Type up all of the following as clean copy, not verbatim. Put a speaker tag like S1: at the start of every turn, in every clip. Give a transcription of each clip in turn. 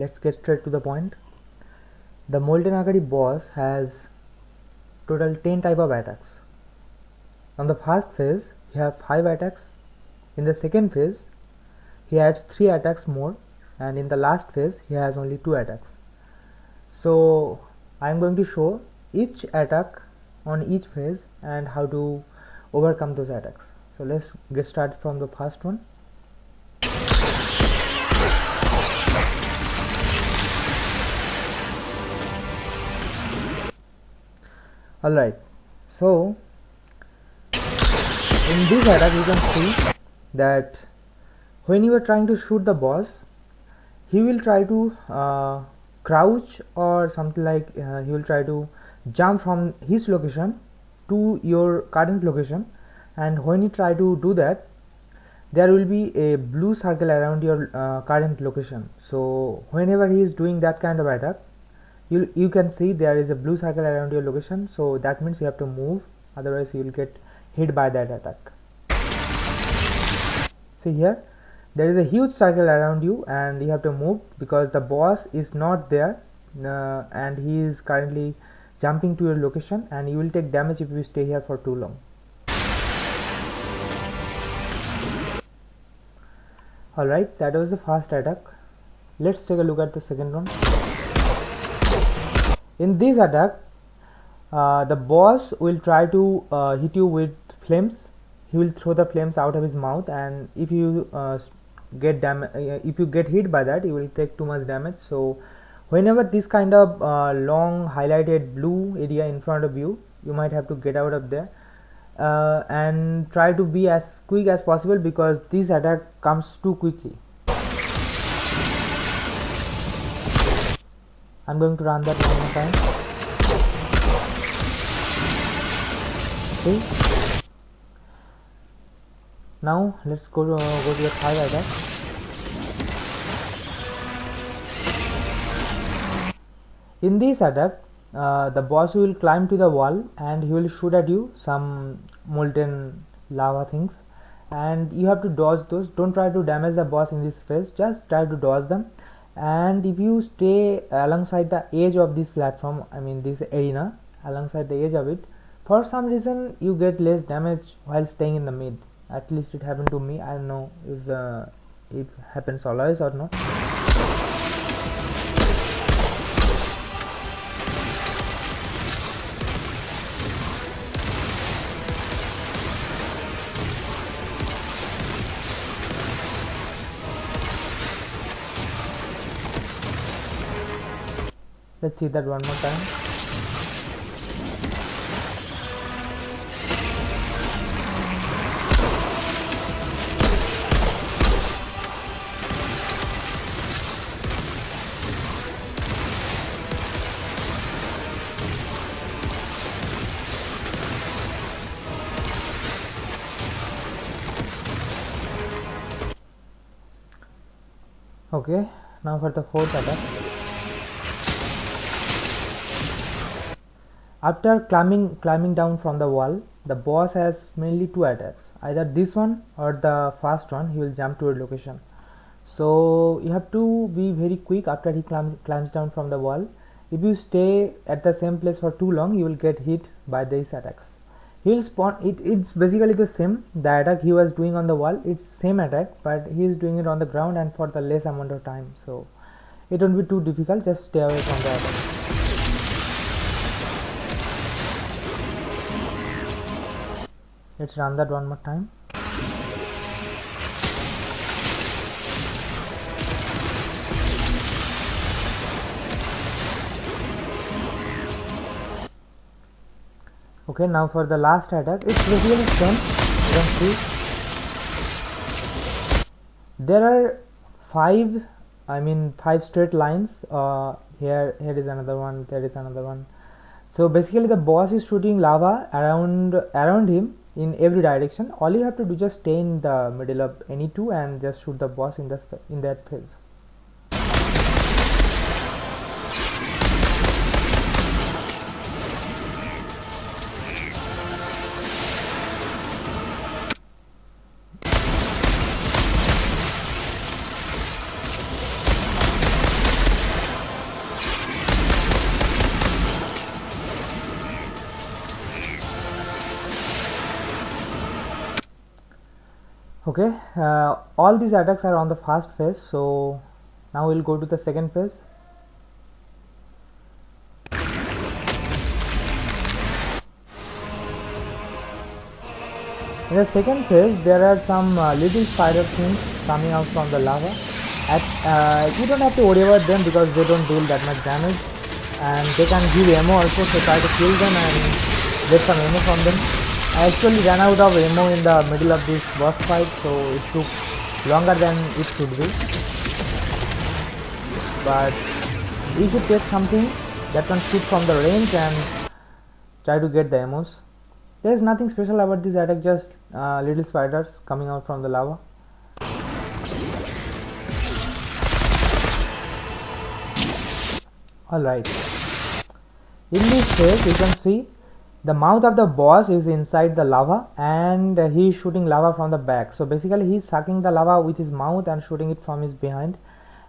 S1: Let's get straight to the point. The Molten Akari boss has total 10 type of attacks. On the first phase, he have 5 attacks. In the second phase, he adds 3 attacks more, and in the last phase, he has only 2 attacks. So I am going to show each attack on each phase and how to overcome those attacks. So let's get started from the first one. Alright, so in this attack you can see that when you are trying to shoot the boss, he will try to crouch or something like he will try to jump from his location to your current location, and when you try to do that, there will be a blue circle around your current location. So whenever he is doing that kind of attack, you can see there is a blue circle around your location, so that means you have to move, otherwise you will get hit by that attack. See here, there is a huge circle around you and you have to move because the boss is not there and he is currently jumping to your location, and you will take damage if you stay here for too long. Alright, that was the first attack. Let's take a look at the second one. In this attack, the boss will try to hit you with flames. He will throw the flames out of his mouth, and if you if you get hit by that, you will take too much damage. So whenever this kind of long highlighted blue area in front of you, you might have to get out of there and try to be as quick as possible because this attack comes too quickly. I'm going to run that one more time. See? Now let's go to the third attack. In this attack, the boss will climb to the wall and he will shoot at you some molten lava things, and you have to dodge those. Don't try to damage the boss in this phase, just try to dodge them. And if you stay alongside the edge of this platform, I mean this arena, alongside the edge of it, for some reason you get less damage while staying in the mid. At least it happened to me. I don't know if it happens always or not. Let's see that one more time. Okay, now for the fourth attack. After climbing down from the wall, the boss has mainly 2 attacks, either this one or the first one. He will jump to your location, so you have to be very quick after he climbs down from the wall. If you stay at the same place for too long, you will get hit by these attacks. He will spawn. It's basically the same. The attack he was doing on the wall, it's same attack, but he is doing it on the ground and for the less amount of time, so it won't be too difficult. Just stay away from the attack. Let's run that one more time. Okay, now for the last attack, it's really same. You can see there are 5 straight lines. Here is another one, there is another one. So basically the boss is shooting lava around him in every direction. All you have to do, just stay in the middle of any two and just shoot the boss in that phase. Okay, all these attacks are on the fast phase, so now we'll go to the second phase. In the second phase, there are some little spider things coming out from the lava. You don't have to worry about them because they don't deal that much damage, and they can give ammo also, so try to kill them and get some ammo from them. I actually ran out of ammo in the middle of this boss fight, so it took longer than it should be. But we should take something that can shoot from the range and try to get the ammos. There is nothing special about this attack, just little spiders coming out from the lava. Alright, in this phase you can see the mouth of the boss is inside the lava and he is shooting lava from the back. So basically he is sucking the lava with his mouth and shooting it from his behind,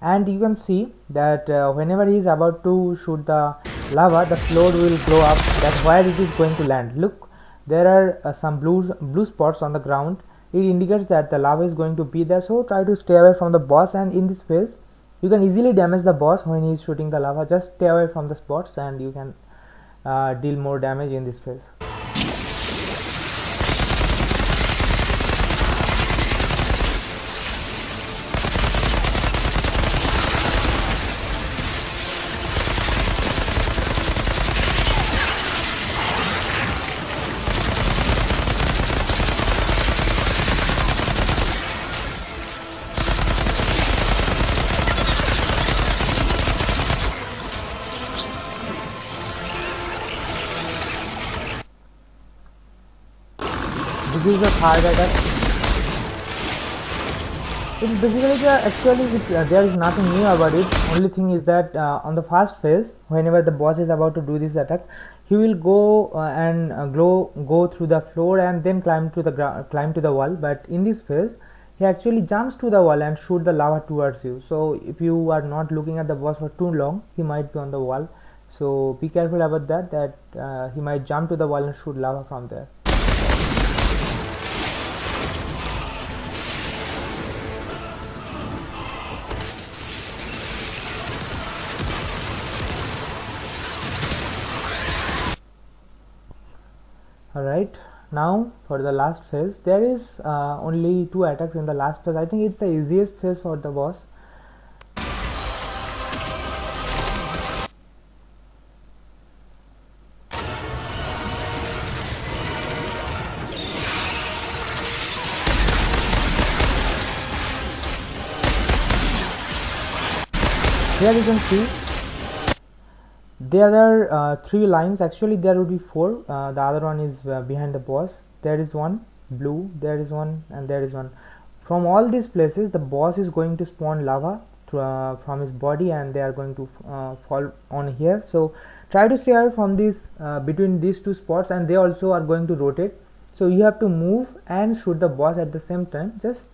S1: and you can see that whenever he is about to shoot the lava, the floor will blow up, that's where it is going to land. Look, there are some blue spots on the ground. It indicates that the lava is going to be there, so try to stay away from the boss. And in this phase you can easily damage the boss when he is shooting the lava. Just stay away from the spots and you can deal more damage in this phase. This is the third attack. It's basically there is nothing new about it. Only thing is that on the fast phase, whenever the boss is about to do this attack, he will go and go through the floor and then climb to the wall. But in this phase, he actually jumps to the wall and shoot the lava towards you. So if you are not looking at the boss for too long, he might be on the wall. So be careful about that. He might jump to the wall and shoot lava from there. Alright, now for the last phase, there is only 2 attacks in the last phase. I think it's the easiest phase for the boss. Here you can see there are 3 lines. Actually there would be 4. The other one is behind the boss. There is one blue, there is one, and there is one. From all these places the boss is going to spawn lava from his body, and they are going to fall on here. So try to stay away from this between these 2 spots, and they also are going to rotate. So you have to move and shoot the boss at the same time. Just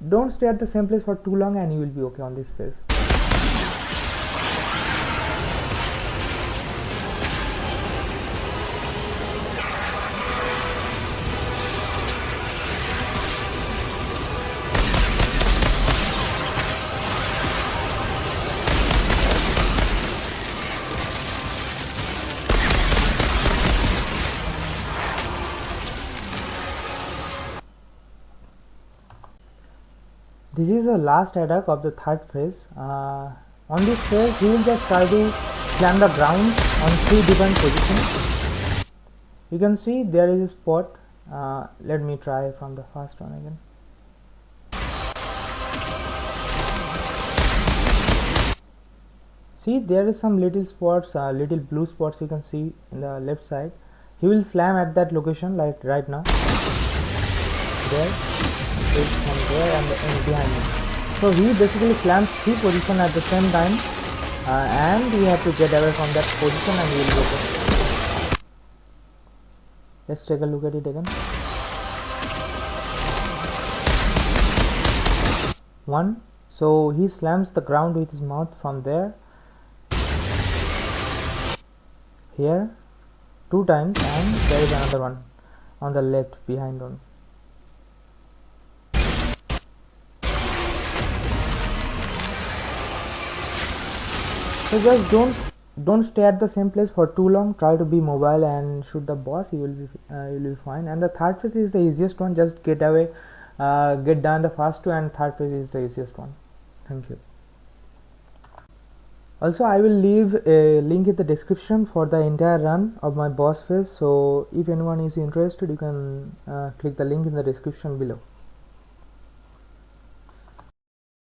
S1: don't stay at the same place for too long and you will be okay on this phase. This is the last attack of the third phase. On this phase, he will just try to slam the ground on 3 different positions. You can see there is a spot. Let me try from the first one again. See, there is some little spots, little blue spots you can see in the left side. He will slam at that location like right now. There. From there and behind me. So he basically slams 3 positions at the same time, and you have to get away from that position and you will go there. Let's take a look at it again. 1. So he slams the ground with his mouth from there. Here 2 times, and there is another one on the left behind one. So just don't stay at the same place for too long. Try to be mobile and shoot the boss. You will be fine. And the third phase is the easiest one. Just get away, get done the first two, and third phase is the easiest one. Thank you. Also, I will leave a link in the description for the entire run of my boss phase. So if anyone is interested, you can click the link in the description below.